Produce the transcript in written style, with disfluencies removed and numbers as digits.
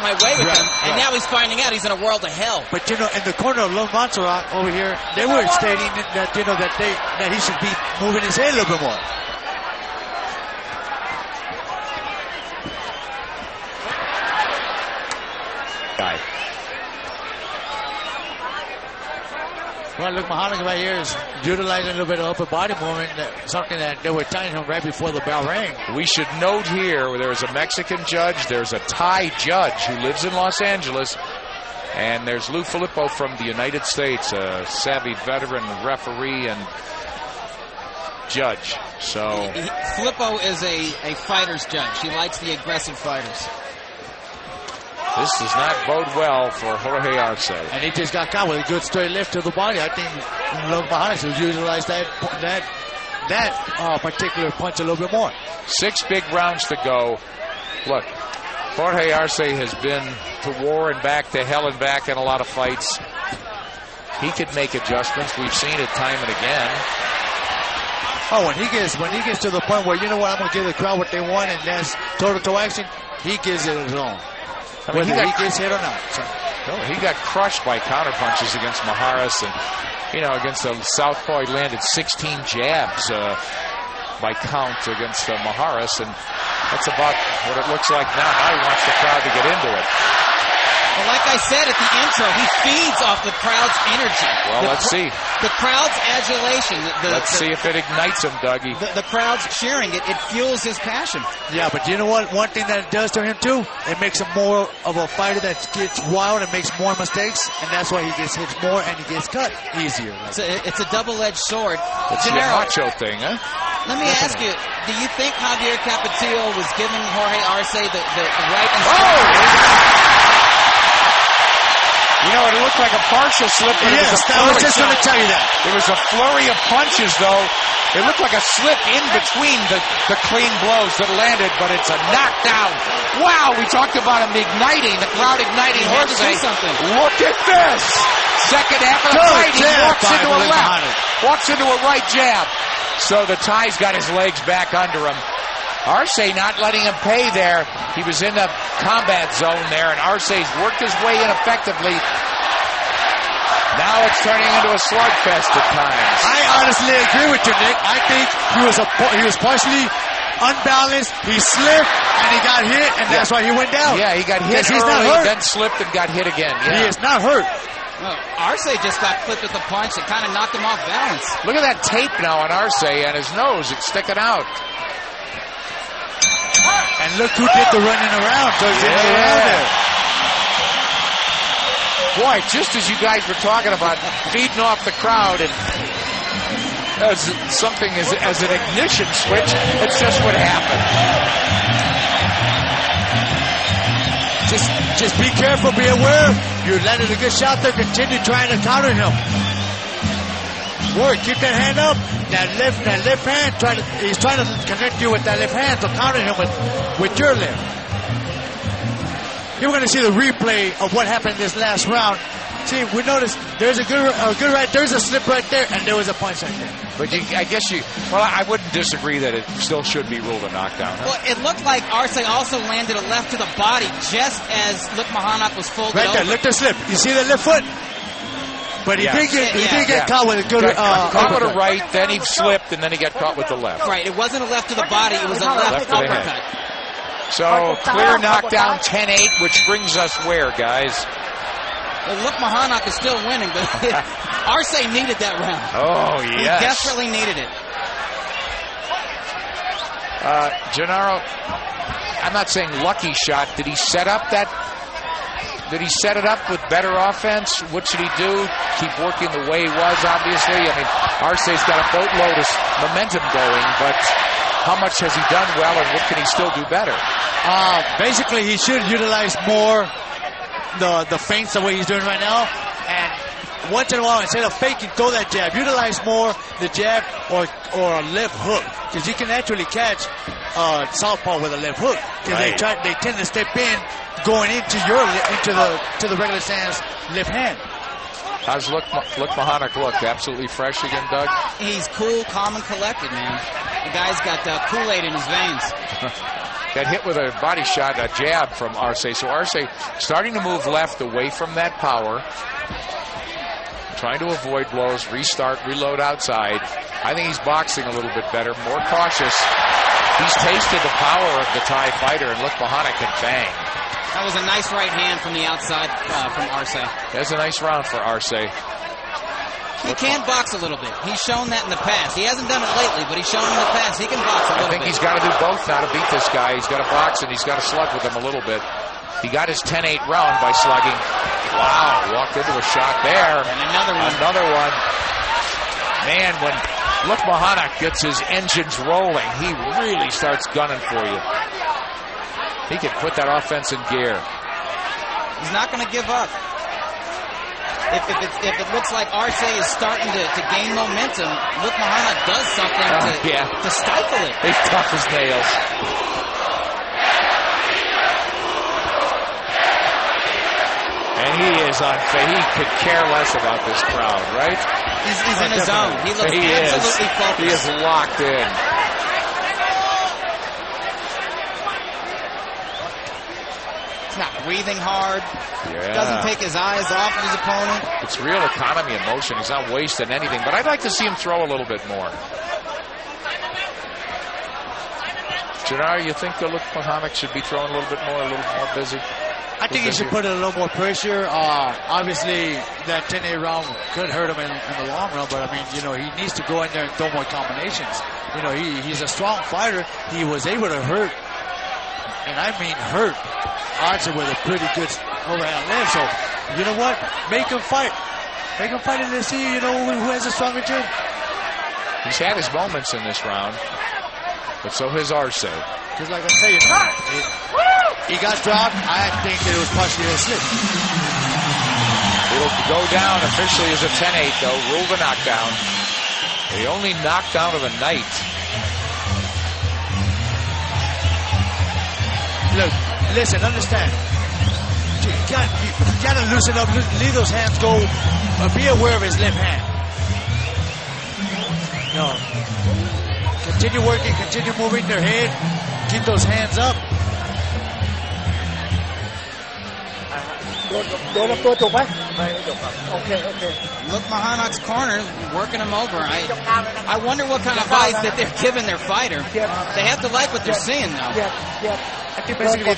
my way with him, and now he's finding out he's in a world of hell. But you know, in the corner of Lil Montserrat over here, they were stating that that he should be moving his head a little bit more. Guy. Well, look, Mahalik right here is utilizing a little bit of upper body movement, something that they were telling him right before the bell rang. We should note here, there's a Mexican judge, there's a Thai judge who lives in Los Angeles, and there's Lou Filippo from the United States, a savvy veteran referee and judge. So Filippo is a fighter's judge. He likes the aggressive fighters. This does not bode well for Jorge Arce. And he just got caught with a good straight left to the body. I think Lil Mahalik will utilize that particular punch a little bit more. 6 big rounds to go. Look, Jorge Arce has been to war and back, to hell and back in a lot of fights. He could make adjustments. We've seen it time and again. Oh, when he gets to the point where, you know what, I'm going to give the crowd what they want, and that's toe-to-toe action, he gives it his own. I mean, whether he gets hit or not. So. No, he got crushed by counterpunches against Maharis, and against the southpaw, he landed 16 jabs by count against Maharis, and that's about what it looks like now. Now he wants the crowd to get into it. Well, like I said at the intro, he feeds off the crowd's energy. Well, let's see. The crowd's adulation. Let's see if it ignites him, Dougie. The crowd's cheering. It fuels his passion. Yeah, but you know what? One thing that it does to him, too, it makes him more of a fighter that gets wild and makes more mistakes, and that's why he gets hit more and he gets cut easier. It's a double-edged sword. It's the macho thing, huh? Let me ask you, do you think Javier Capetillo was giving Jorge Arce the right instruction? You know, it looked like a partial slip. But yes, I was just going to tell you that. It was a flurry of punches, though. It looked like a slip in between the clean blows that landed, but it's a knockdown. Wow, we talked about him igniting, the crowd igniting. Look at this. Second half of the fight, he walks into a left, walks into a right jab. So the Thai's got his legs back under him. Arce not letting him pay there. He was in the combat zone there, and Arce's worked his way in effectively. Now it's turning into a slugfest at times. I honestly agree with you, Nick. I think he was partially unbalanced. He slipped, and he got hit, and that's why he went down. Yeah, he got hit early, then slipped and got hit again. Yeah. He is not hurt. Arce just got clipped with a punch that kind of knocked him off balance. Look at that tape now on Arce and his nose. It's sticking out. And look who did the running around. So he's in the around there. Boy, just as you guys were talking about feeding off the crowd and as something as an ignition switch, it's just what happened. Just be careful, be aware. You landed a good shot there. Continue trying to counter him. Work, keep that hand up. That left hand, he's trying to connect you with that left hand to counter him with your left. You're going to see the replay of what happened in this last round. See, we noticed there's a good right, there's a slip right there, and there was a punch right there. But I wouldn't disagree that it still should be ruled a knockdown. Huh? Well, it looked like Arce also landed a left to the body just as Luke Mahanak was folded right there, over. look at the slip. You see the left foot? But he did get caught with a good caught with a right, then he slipped, and then he got caught with the left. Right, it wasn't a left to the body, it was a left uppercut. So, clear knockdown, 10-8, which brings us where, guys? Well, look, Mahanak is still winning, but Arce needed that round. Oh, yes. He desperately needed it. Gennaro, I'm not saying lucky shot. Did he set up that? Did he set it up with better offense? What should he do? Keep working the way he was, obviously. I mean, Arce's got a boatload of momentum going, but how much has he done well, and what can he still do better? Basically, he should utilize more the feints the way he's doing right now, and once in a while, instead of faking, throw that jab. Utilize more the jab or a left hook, because you can actually catch southpaw with a left hook, because they tend to step in going into the regular stance left hand. How's Luke Mahanak look? Absolutely fresh again, Doug? He's cool, calm, and collected, man. The guy's got Kool-Aid in his veins. got hit with a body shot, a jab from Arce. So Arce starting to move left away from that power. Trying to avoid blows, restart, reload outside. I think he's boxing a little bit better, more cautious. He's tasted the power of the Thai fighter, and look, Mahana can bang. That was a nice right hand from the outside from Arce. That's a nice round for Arce. He can box a little bit. He's shown that in the past. He hasn't done it lately, but he's shown in the past he can box a little bit. I think he's got to do both now to beat this guy. He's got to box and he's got to slug with him a little bit. He got his 10-8 round by slugging. Wow, walked into a shot there. And another one. Another one. Man, when Look Mahana gets his engines rolling, he really starts gunning for you. He can put that offense in gear. He's not going to give up. If it looks like Arce is starting to gain momentum, look, Mahana does something to stifle it. He's tough as nails. And he is on. He could care less about this crowd, right? He's in his zone. He looks absolutely focused. He is locked in. He's not breathing hard. Yeah. Doesn't take his eyes off of his opponent. It's real economy in motion. He's not wasting anything. But I'd like to see him throw a little bit more. Gerard, you think the Mahana should be throwing a little bit more, a little more busy? I think he should put in a little more pressure. Obviously, that 10-8 round could hurt him in the long run, but I mean, you know, he needs to go in there and throw more combinations. You know, he's a strong fighter. He was able to hurt, and I mean hurt, Arce with a pretty good overhand left. So, you know what? Make him fight. Make him fight and see, you know, who has a stronger chin. He's had his moments in this round, but so has Arce. Because like I say, he got dropped. I think it was partially a slip. It'll go down officially as a 10-8, though. Rule the knockdown. The only knockdown of the night. Look, listen, understand. You got to loosen up. Leave those hands go. Be aware of his left hand. No. Continue working. Continue moving their head. Keep those hands up. Look, Mahanak's corner working him over. I wonder what kind of advice that they're giving their fighter. They have to like what they're seeing, though. I think basically